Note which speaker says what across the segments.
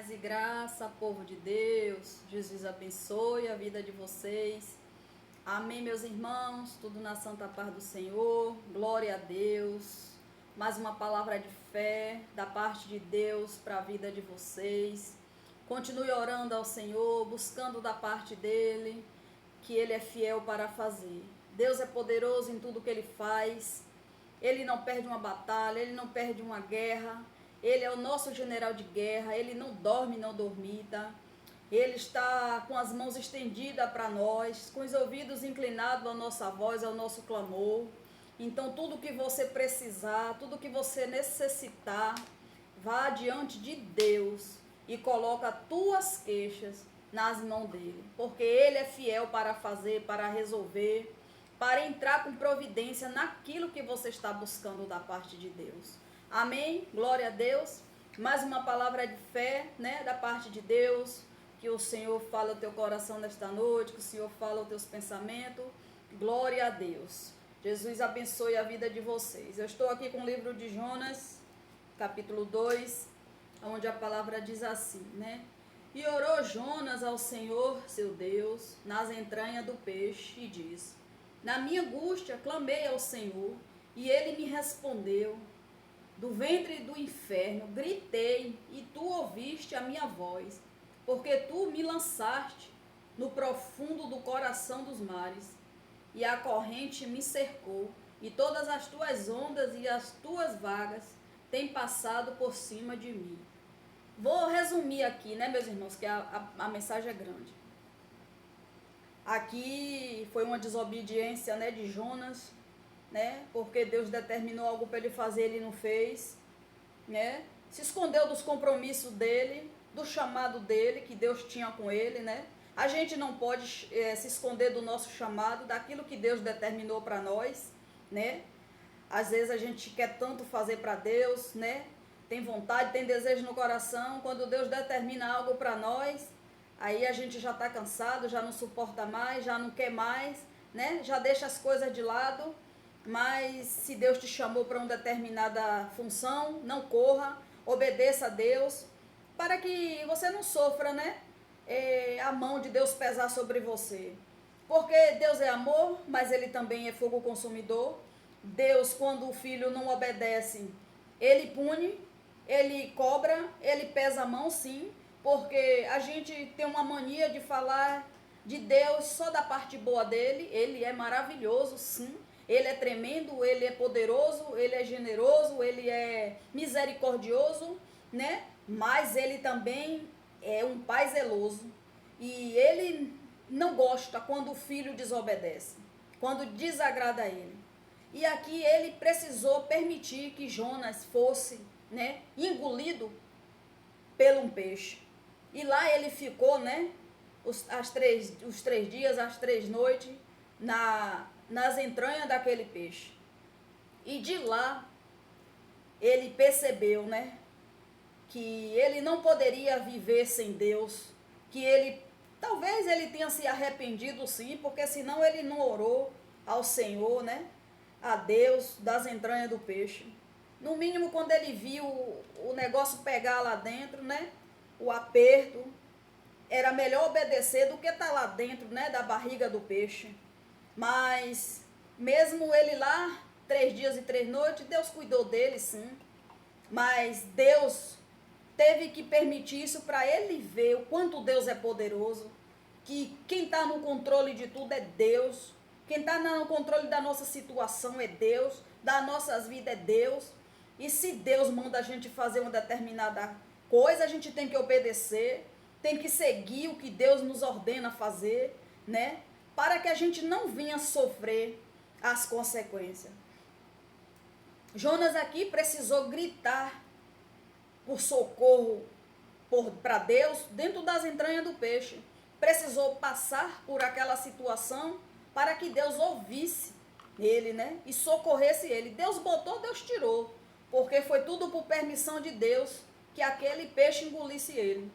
Speaker 1: Paz e graça, povo de Deus. Jesus abençoe a vida de vocês. Amém, meus irmãos. Tudo na santa paz do Senhor. Glória a Deus. Mais uma palavra de fé da parte de Deus para a vida de vocês. Continue orando ao Senhor, buscando da parte dele, que ele é fiel para fazer. Deus é poderoso em tudo que ele faz. Ele não perde uma batalha, ele não perde uma guerra. Ele é o nosso general de guerra, ele não dorme, não dormita. Ele está com as mãos estendidas para nós, com os ouvidos inclinados à nossa voz, ao nosso clamor. Então, tudo que você precisar, tudo que você necessitar, vá diante de Deus e coloca as tuas queixas nas mãos dele. Porque ele é fiel para fazer, para resolver, para entrar com providência naquilo que você está buscando da parte de Deus. Amém? Glória a Deus. Mais uma palavra de fé, né, da parte de Deus. Que o Senhor fala ao teu coração nesta noite, que o Senhor fala aos teus pensamentos. Glória a Deus. Jesus abençoe a vida de vocês. Eu estou aqui com o livro de Jonas, capítulo 2, onde a palavra diz assim, né? E orou Jonas ao Senhor, seu Deus, nas entranhas do peixe, e diz: na minha angústia clamei ao Senhor, e ele me respondeu. Do ventre do inferno gritei, e tu ouviste a minha voz, porque tu me lançaste no profundo do coração dos mares, e a corrente me cercou, e todas as tuas ondas e as tuas vagas têm passado por cima de mim. Vou resumir aqui, né, meus irmãos, que a mensagem é grande. Aqui foi uma desobediência, né, de Jonas, né? Porque Deus determinou algo para ele fazer, ele não fez, né? Se escondeu dos compromissos dele, do chamado dele, que Deus tinha com ele, né? A gente não pode se esconder do nosso chamado, daquilo que Deus determinou para nós, né? Às vezes a gente quer tanto fazer para Deus, né? Tem vontade, tem desejo no coração, quando Deus determina algo para nós, aí a gente já está cansado, já não suporta mais, já não quer mais, né? Já deixa as coisas de lado. Mas se Deus te chamou para uma determinada função, não corra, obedeça a Deus, para que você não sofra, né? A mão de Deus pesar sobre você. Porque Deus é amor, mas ele também é fogo consumidor. Deus, quando o filho não obedece, ele pune, ele cobra, ele pesa a mão, sim, porque a gente tem uma mania de falar de Deus só da parte boa dele. Ele é maravilhoso, sim. Ele é tremendo, ele é poderoso, ele é generoso, ele é misericordioso, né? Mas ele também é um pai zeloso. E ele não gosta quando o filho desobedece, quando desagrada a ele. E aqui ele precisou permitir que Jonas fosse, né, engolido pelo um peixe. E lá ele ficou, né, os 3 dias, as 3 noites, nas entranhas daquele peixe. E de lá ele percebeu, né, que ele não poderia viver sem Deus, que talvez ele tenha se arrependido, sim, porque senão ele não orou ao Senhor, né, a Deus das entranhas do peixe. No mínimo, quando ele viu o negócio pegar lá dentro, né, o aperto, era melhor obedecer do que estar lá dentro, né, da barriga do peixe. Mas, mesmo ele lá, 3 dias e 3 noites, Deus cuidou dele, sim. Mas Deus teve que permitir isso para ele ver o quanto Deus é poderoso. Que quem está no controle de tudo é Deus. Quem está no controle da nossa situação é Deus. Das nossas vidas é Deus. E se Deus manda a gente fazer uma determinada coisa, a gente tem que obedecer. Tem que seguir o que Deus nos ordena fazer, né? Para que a gente não venha sofrer as consequências. Jonas aqui precisou gritar por socorro para Deus dentro das entranhas do peixe. Precisou passar por aquela situação para que Deus ouvisse ele, né? E socorresse ele. Deus botou, Deus tirou. Porque foi tudo por permissão de Deus que aquele peixe engolisse ele.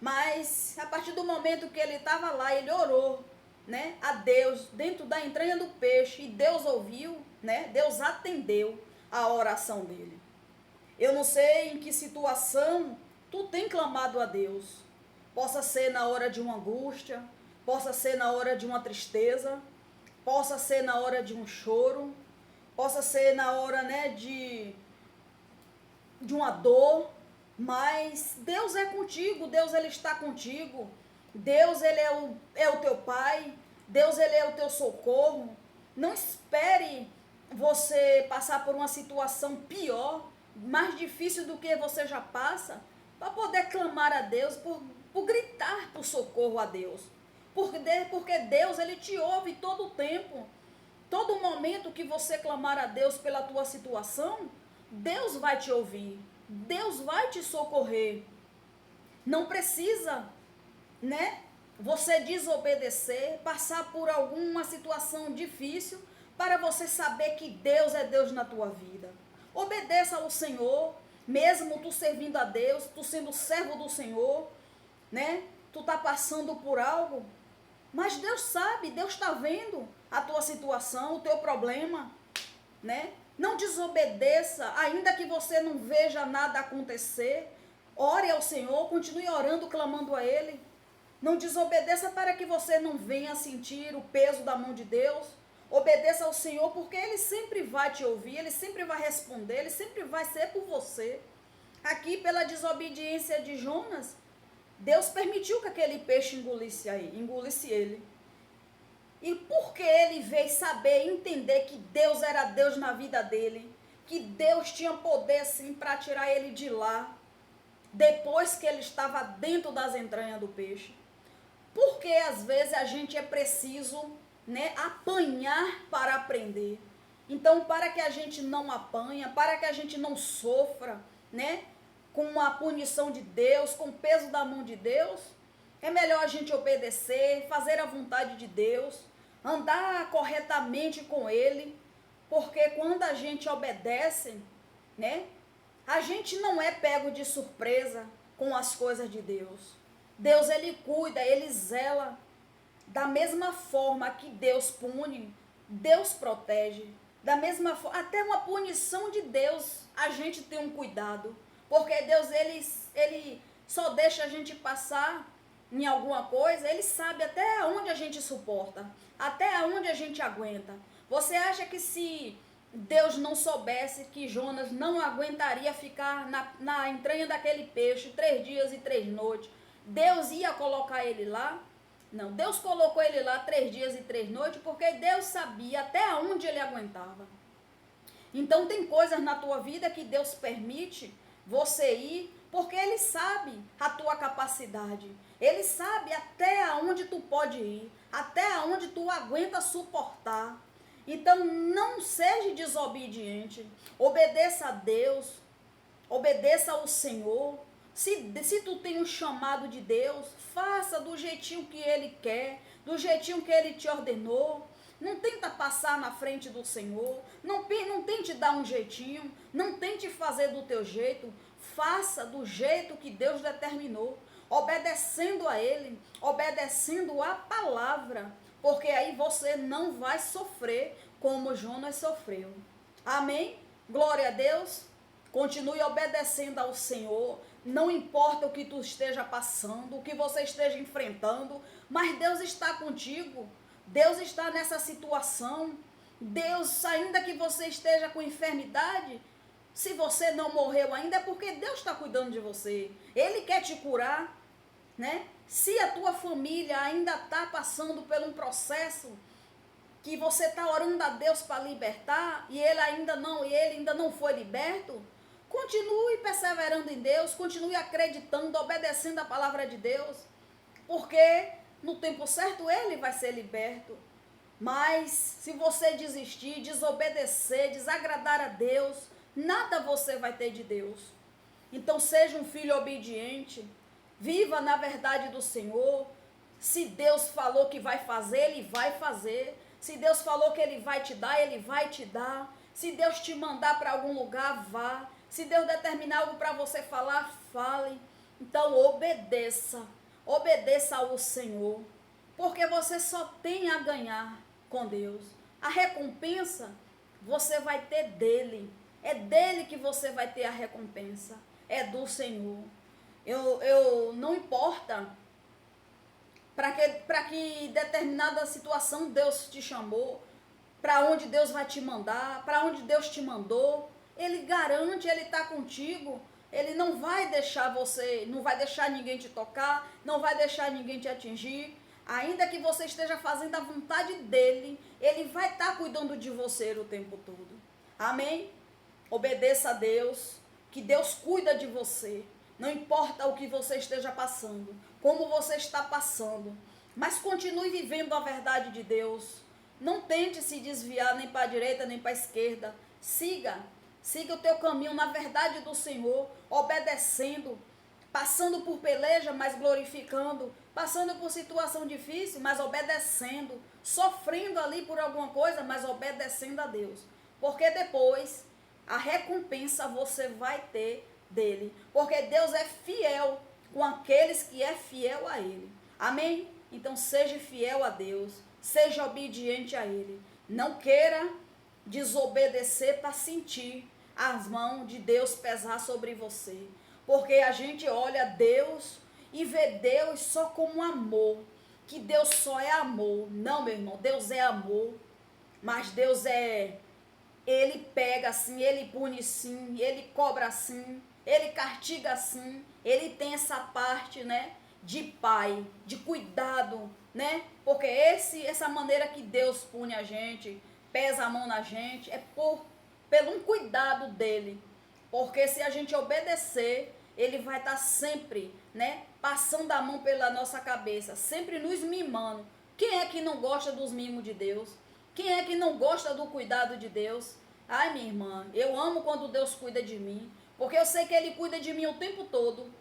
Speaker 1: Mas a partir do momento que ele estava lá, ele orou, né, a Deus dentro da entranha do peixe, e Deus ouviu, né? Deus atendeu a oração dele. Eu não sei em que situação tu tem clamado a Deus. Possa ser na hora de uma angústia, possa ser na hora de uma tristeza, possa ser na hora de um choro, possa ser na hora, né, de uma dor, mas Deus é contigo, Deus ele está contigo, Deus ele é o teu Pai, Deus ele é o teu socorro. Não espere você passar por uma situação pior, mais difícil do que você já passa, para poder clamar a Deus, por gritar por socorro a Deus. Porque Deus ele te ouve todo o tempo. Todo momento que você clamar a Deus pela tua situação, Deus vai te ouvir, Deus vai te socorrer. Não precisa, né, você desobedecer, passar por alguma situação difícil para você saber que Deus é Deus na tua vida. Obedeça ao Senhor, mesmo tu servindo a Deus, tu sendo servo do Senhor, né? Tu tá passando por algo, mas Deus sabe, Deus está vendo a tua situação, o teu problema, né? Não desobedeça, ainda que você não veja nada acontecer. Ore ao Senhor, continue orando, clamando a Ele. Não desobedeça para que você não venha sentir o peso da mão de Deus. Obedeça ao Senhor, porque Ele sempre vai te ouvir, Ele sempre vai responder, Ele sempre vai ser por você. Aqui, pela desobediência de Jonas, Deus permitiu que aquele peixe engolisse ele. E porque ele veio saber, entender que Deus era Deus na vida dele, que Deus tinha poder sim para tirar ele de lá, depois que ele estava dentro das entranhas do peixe. Porque às vezes a gente é preciso, né, apanhar para aprender. Então, para que a gente não apanha, para que a gente não sofra, né, com a punição de Deus, com o peso da mão de Deus, é melhor a gente obedecer, fazer a vontade de Deus, andar corretamente com Ele, porque quando a gente obedece, né, a gente não é pego de surpresa com as coisas de Deus. Deus, Ele cuida, Ele zela. Da mesma forma que Deus pune, Deus protege. Da mesma forma, até uma punição de Deus, a gente tem um cuidado. Porque Deus, Ele só deixa a gente passar em alguma coisa, Ele sabe até onde a gente suporta, até onde a gente aguenta. Você acha que se Deus não soubesse que Jonas não aguentaria ficar na entranha daquele peixe 3 dias e 3 noites, Deus ia colocar ele lá? Não, Deus colocou ele lá 3 dias e 3 noites porque Deus sabia até onde ele aguentava. Então tem coisas na tua vida que Deus permite você ir, porque Ele sabe a tua capacidade. Ele sabe até onde tu pode ir, até onde tu aguenta suportar. Então não seja desobediente, obedeça a Deus, obedeça ao Senhor. Se tu tem um chamado de Deus, faça do jeitinho que Ele quer, do jeitinho que Ele te ordenou. Não tenta passar na frente do Senhor, não tente dar um jeitinho, não tente fazer do teu jeito, faça do jeito que Deus determinou, obedecendo a Ele, obedecendo a palavra, porque aí você não vai sofrer como Jonas sofreu. Amém? Glória a Deus. Continue obedecendo ao Senhor, não importa o que tu esteja passando, o que você esteja enfrentando, mas Deus está contigo. Deus está nessa situação. Deus, ainda que você esteja com enfermidade, se você não morreu ainda, é porque Deus está cuidando de você. Ele quer te curar, né? Se a tua família ainda está passando por um processo que você está orando a Deus para libertar e ele ainda não foi liberto, continue perseverando em Deus, continue acreditando, obedecendo a palavra de Deus, porque no tempo certo ele vai ser liberto. Mas se você desistir, desobedecer, desagradar a Deus, nada você vai ter de Deus. Então seja um filho obediente, viva na verdade do Senhor. Se Deus falou que vai fazer, Ele vai fazer. Se Deus falou que Ele vai te dar, Ele vai te dar. Se Deus te mandar para algum lugar, vá. Se Deus determinar algo para você falar, fale. Então obedeça, obedeça ao Senhor, porque você só tem a ganhar com Deus. A recompensa você vai ter dele. É dele que você vai ter a recompensa. É do Senhor. Eu não importa para que determinada situação Deus te chamou, para onde Deus vai te mandar, para onde Deus te mandou. Ele garante, ele está contigo. Ele não vai deixar você, não vai deixar ninguém te tocar, não vai deixar ninguém te atingir. Ainda que você esteja fazendo a vontade dele, ele vai estar cuidando de você o tempo todo. Amém? Obedeça a Deus, que Deus cuida de você. Não importa o que você esteja passando, como você está passando, mas continue vivendo a verdade de Deus. Não tente se desviar nem para a direita nem para a esquerda. Siga o teu caminho na verdade do Senhor, obedecendo, passando por peleja, mas glorificando, passando por situação difícil, mas obedecendo, sofrendo ali por alguma coisa, mas obedecendo a Deus. Porque depois a recompensa você vai ter dele. Porque Deus é fiel com aqueles que é fiel a ele. Amém? Então seja fiel a Deus, seja obediente a ele. Não queira desobedecer para sentir as mãos de Deus pesar sobre você. Porque a gente olha Deus e vê Deus só como amor. Que Deus só é amor. Não, meu irmão, Deus é amor. Mas Deus ele pega assim, ele pune sim, ele cobra assim, ele castiga assim. Ele tem essa parte, né, de pai, de cuidado, né? Porque essa maneira que Deus pune a gente, pesa a mão na gente, é pelo um cuidado dele. Porque se a gente obedecer, ele vai estar sempre, né, passando a mão pela nossa cabeça, sempre nos mimando. Quem é que não gosta dos mimos de Deus? Quem é que não gosta do cuidado de Deus? Ai, minha irmã, eu amo quando Deus cuida de mim, porque eu sei que ele cuida de mim o tempo todo.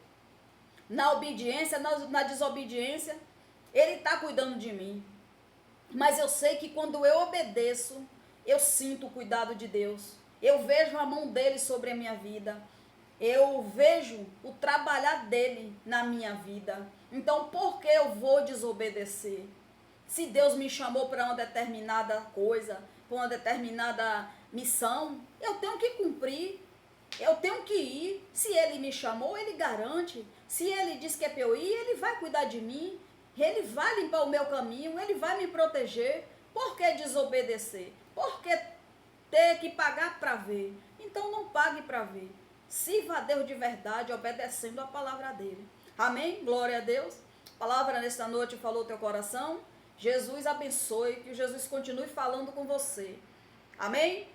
Speaker 1: Na obediência, na desobediência, ele está cuidando de mim. Mas eu sei que quando eu obedeço, eu sinto o cuidado de Deus. Eu vejo a mão dele sobre a minha vida. Eu vejo o trabalhar dele na minha vida. Então, por que eu vou desobedecer? Se Deus me chamou para uma determinada coisa, para uma determinada missão, eu tenho que cumprir. Eu tenho que ir. Se ele me chamou, ele garante. Se ele diz que é para eu ir, ele vai cuidar de mim. Ele vai limpar o meu caminho, ele vai me proteger. Por que desobedecer? Por que ter que pagar para ver? Então não pague para ver. Sirva a Deus de verdade, obedecendo a palavra dele. Amém? Glória a Deus. A palavra nesta noite falou teu coração. Jesus abençoe, que Jesus continue falando com você. Amém?